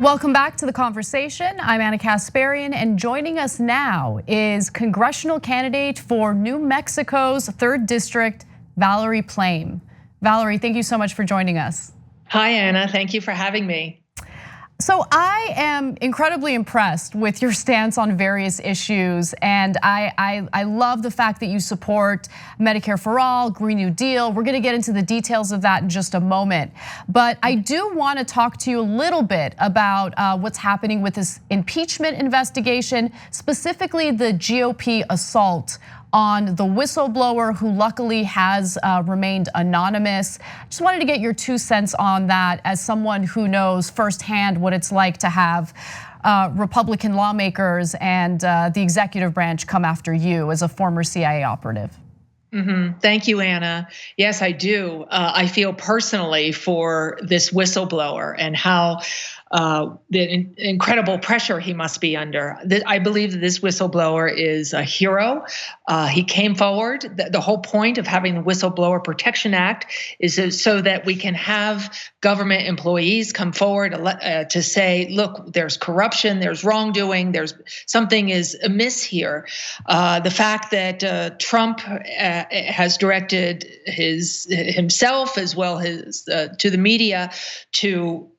Welcome back to the conversation. I'm Anna Kasparian, and joining us now is congressional candidate for New Mexico's 3rd District, Valerie Plame. Valerie, thank you so much for joining us. Hi, Anna. Thank you for having me. So I am incredibly impressed with your stance on various issues, and I love the fact that you support Medicare for All, Green New Deal. We're gonna get into the details of that in just a moment. But I do wanna talk to you a little bit about what's happening with this impeachment investigation, specifically the GOP assault on the whistleblower who luckily has remained anonymous. Just wanted to get your 2 cents on that as someone who knows firsthand what it's like to have Republican lawmakers and the executive branch come after you as a former CIA operative. Thank you, Anna. Yes, I do. I feel personally for this whistleblower and how the incredible pressure he must be under. I believe that this whistleblower is a hero. He came forward. The whole point of having the Whistleblower Protection Act is so that we can have government employees come forward to say, look, there's corruption, there's wrongdoing, there's something is amiss here. The fact that Trump has directed himself as well as to the media to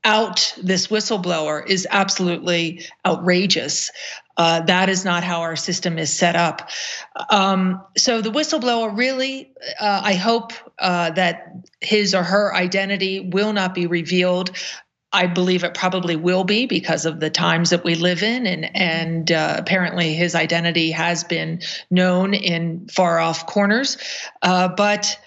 out this whistleblower is absolutely outrageous. That is not how our system is set up. So the whistleblower really, I hope that his or her identity will not be revealed. I believe it probably will be because of the times that we live in, and apparently his identity has been known in far off corners. But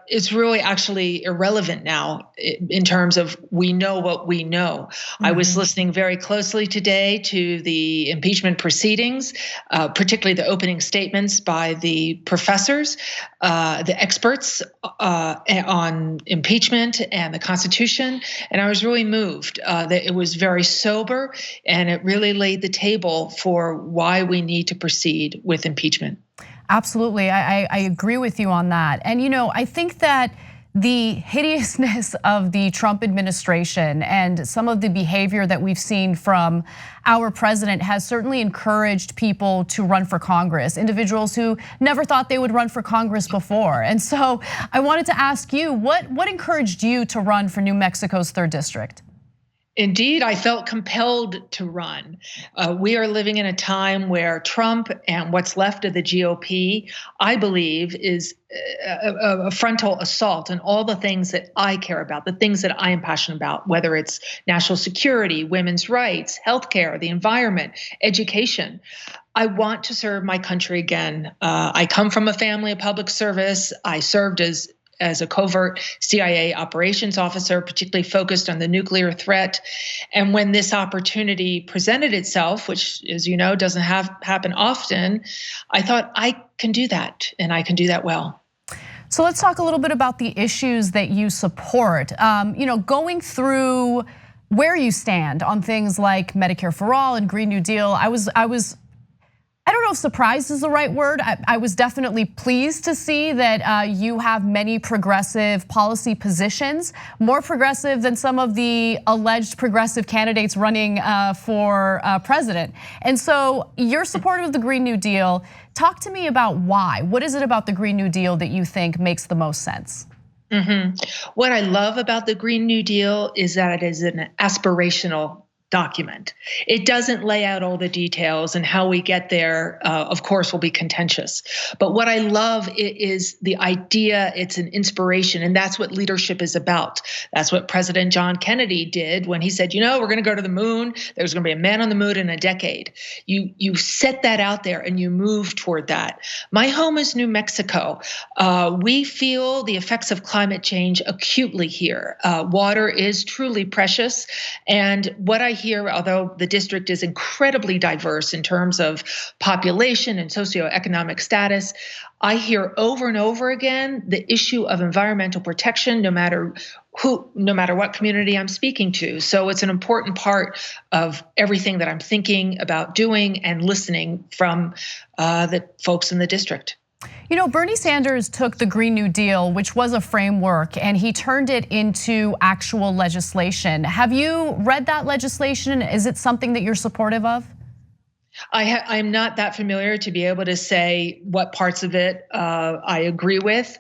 it's really actually irrelevant now in terms of we know what we know. I was listening very closely today to the impeachment proceedings, particularly the opening statements by the professors, the experts on impeachment and the Constitution, and I was really moved that it was very sober and it really laid the table for why we need to proceed with impeachment. Absolutely, I agree with you on that. And I think that the hideousness of the Trump administration and some of the behavior that we've seen from our president has certainly encouraged people to run for Congress, individuals who never thought they would run for Congress before. And so I wanted to ask you, what encouraged you to run for New Mexico's 3rd District? Indeed, I felt compelled to run. We are living in a time where Trump and what's left of the GOP, I believe, is a frontal assault on all the things that I care about, the things that I am passionate about, whether it's national security, women's rights, healthcare, the environment, education. I want to serve my country again. I come from a family of public service. I served as a covert CIA operations officer, particularly focused on the nuclear threat. And when this opportunity presented itself, which, as you know, doesn't happen often, I thought I can do that, and I can do that well. So let's talk a little bit about the issues that you support. Going through where you stand on things like Medicare for All and Green New Deal, I don't know if surprised is the right word. I was definitely pleased to see that you have many progressive policy positions, more progressive than some of the alleged progressive candidates running for president. And so you're supportive of the Green New Deal. Talk to me about why. What is it about the Green New Deal that you think makes the most sense? What I love about the Green New Deal is that it is an aspirational document. It doesn't lay out all the details, and how we get there, of course, will be contentious. But what I love is the idea. It's an inspiration, and that's what leadership is about. That's what President John Kennedy did when he said, we're going to go to the moon. There's going to be a man on the moon in a decade. You set that out there and you move toward that. My home is New Mexico. We feel the effects of climate change acutely here. Water is truly precious, and what I hear, although the district is incredibly diverse in terms of population and socioeconomic status, I hear over and over again the issue of environmental protection, no matter what community I'm speaking to. So it's an important part of everything that I'm thinking about doing and listening from the folks in the district. You know, Bernie Sanders took the Green New Deal, which was a framework, and he turned it into actual legislation. Have you read that legislation? Is it something that you're supportive of? I'm not that familiar to be able to say what parts of it I agree with,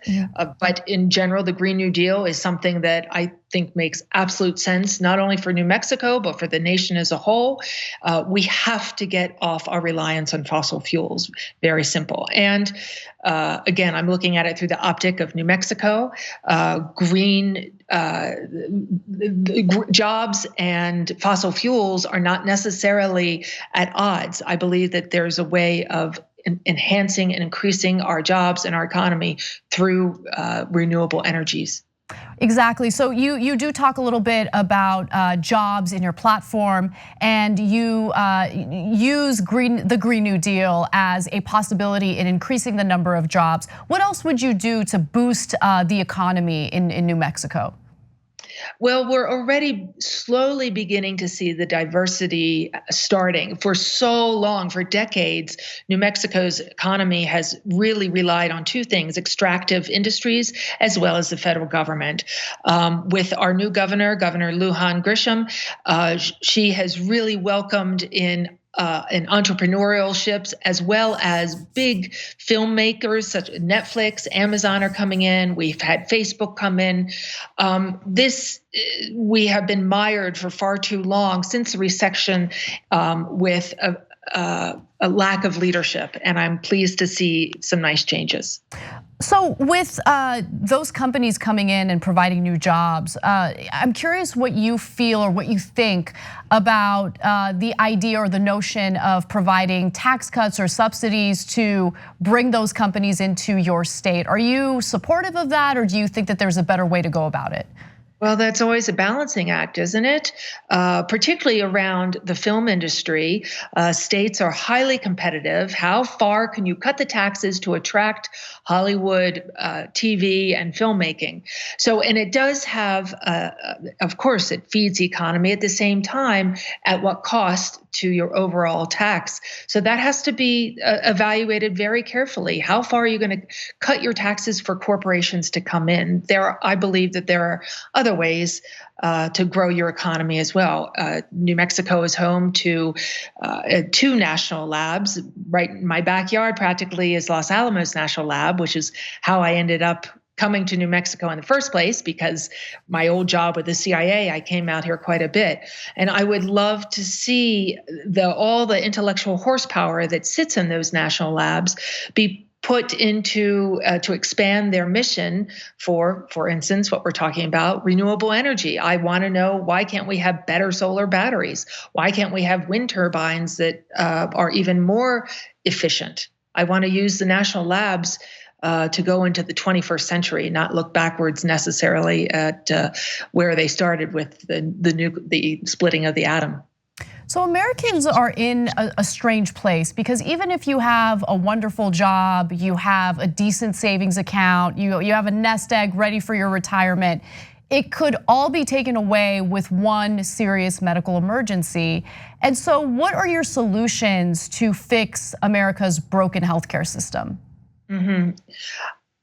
but in general, the Green New Deal is something that I think makes absolute sense, not only for New Mexico, but for the nation as a whole. We have to get off our reliance on fossil fuels. Very simple. And again, I'm looking at it through the optic of New Mexico. Green jobs and fossil fuels are not necessarily at odds. I believe that there's a way of enhancing and increasing our jobs and our economy through renewable energies. Exactly. So you do talk a little bit about jobs in your platform, and you use the Green New Deal as a possibility in increasing the number of jobs. What else would you do to boost the economy in New Mexico? Well, we're already slowly beginning to see the diversity starting. For so long, for decades, New Mexico's economy has really relied on two things: extractive industries as well as the federal government. With our new governor, Governor Lujan Grisham, she has really welcomed in entrepreneurialships, as well as big filmmakers such as Netflix, Amazon are coming in. We've had Facebook come in. We have been mired for far too long since the recession with a lack of leadership, and I'm pleased to see some nice changes. So with those companies coming in and providing new jobs, I'm curious what you feel or what you think about the idea or the notion of providing tax cuts or subsidies to bring those companies into your state. Are you supportive of that, or do you think that there's a better way to go about it? Well, that's always a balancing act, isn't it? Particularly around the film industry. States are highly competitive. How far can you cut the taxes to attract Hollywood TV and filmmaking? So, and it does have, of course, it feeds the economy. At the same time, at what cost to your overall tax? So that has to be evaluated very carefully. How far are you going to cut your taxes for corporations to come in? I believe that there are other ways to grow your economy as well. New Mexico is home to 2 national labs. Right in my backyard practically is Los Alamos National Lab, which is how I ended up coming to New Mexico in the first place, because my old job with the CIA, I came out here quite a bit. And I would love to see all the intellectual horsepower that sits in those national labs be put into to expand their mission for instance, what we're talking about, renewable energy. I want to know, why can't we have better solar batteries? Why can't we have wind turbines that are even more efficient? I want to use the national labs to go into the 21st century, not look backwards necessarily at where they started with the splitting of the atom. So Americans are in a strange place, because even if you have a wonderful job, you have a decent savings account, you have a nest egg ready for your retirement, it could all be taken away with one serious medical emergency. And so what are your solutions to fix America's broken healthcare system?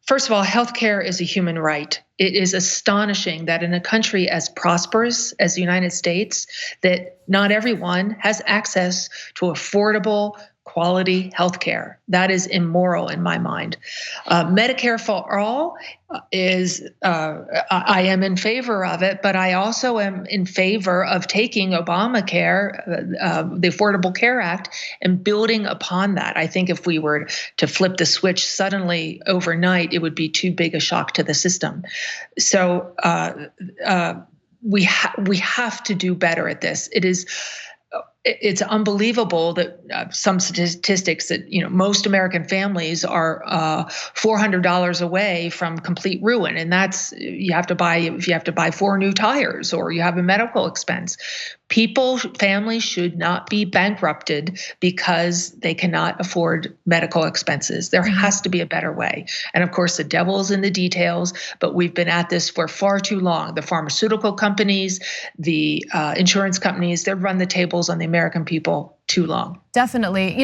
First of all, healthcare is a human right. It is astonishing that in a country as prosperous as the United States, that not everyone has access to affordable, quality healthcare. That is immoral in my mind. Medicare for all is, I am in favor of it, but I also am in favor of taking Obamacare, the Affordable Care Act, and building upon that. I think if we were to flip the switch suddenly overnight, it would be too big a shock to the system. So we have to do better at this. It's unbelievable that some statistics that most American families are $400 away from complete ruin, and that's if you have to buy 4 new tires or you have a medical expense. Families should not be bankrupted because they cannot afford medical expenses. There has to be a better way. And of course, the devil is in the details, but we've been at this for far too long. The pharmaceutical companies, the insurance companies, they've run the tables on the American people too long. Definitely.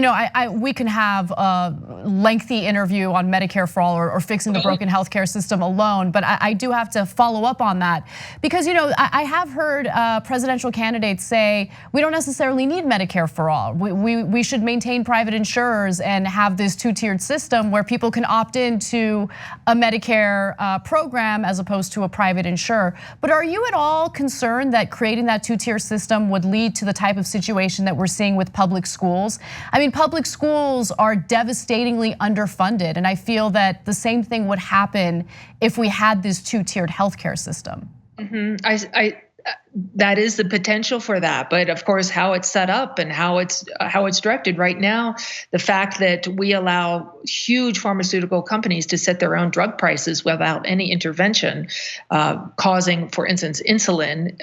We can have a lengthy interview on Medicare for all or fixing the broken healthcare system alone, but I do have to follow up on that because I have heard presidential candidates say we don't necessarily need Medicare for all. We should maintain private insurers and have this two-tiered system where people can opt into a Medicare program as opposed to a private insurer. But are you at all concerned that creating that two-tier system would lead to the type of situation that we're seeing with public schools? I mean, public schools are devastatingly underfunded, and I feel that the same thing would happen if we had this two-tiered healthcare system. That is the potential for that, but of course, how it's set up and how it's directed right now, the fact that we allow huge pharmaceutical companies to set their own drug prices without any intervention, causing, for instance, insulin,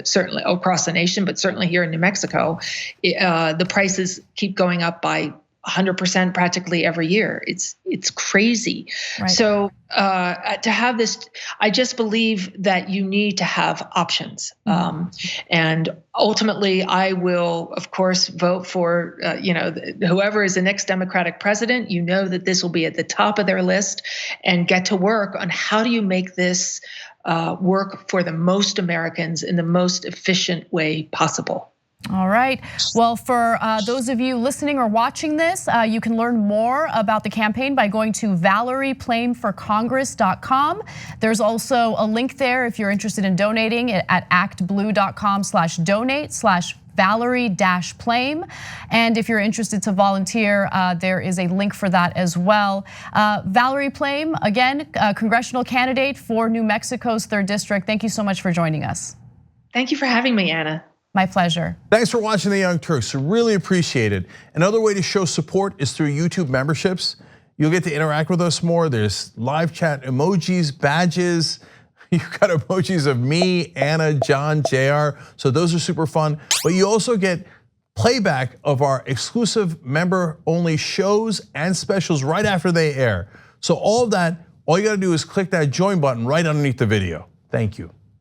certainly across the nation, but certainly here in New Mexico, the prices keep going up by 100% practically every year. It's crazy. Right. So to have this, I just believe that you need to have options. And ultimately, I will, of course, vote for whoever is the next Democratic president. You know that this will be at the top of their list, and get to work on how do you make this work for the most Americans in the most efficient way possible. All right. Well, for those of you listening or watching this, you can learn more about the campaign by going to ValeriePlameForCongress.com. There's also a link there if you're interested in donating at actblue.com/donate/Valerie-Plame. And if you're interested to volunteer, there is a link for that as well. Valerie Plame, again, congressional candidate for New Mexico's 3rd District. Thank you so much for joining us. Thank you for having me, Anna. My pleasure. Thanks for watching The Young Turks. Really appreciate it. Another way to show support is through YouTube memberships. You'll get to interact with us more. There's live chat emojis, badges. You've got emojis of me, Anna, John, JR. So those are super fun. But you also get playback of our exclusive member-only shows and specials right after they air. So all of that, all you gotta do is click that join button right underneath the video. Thank you.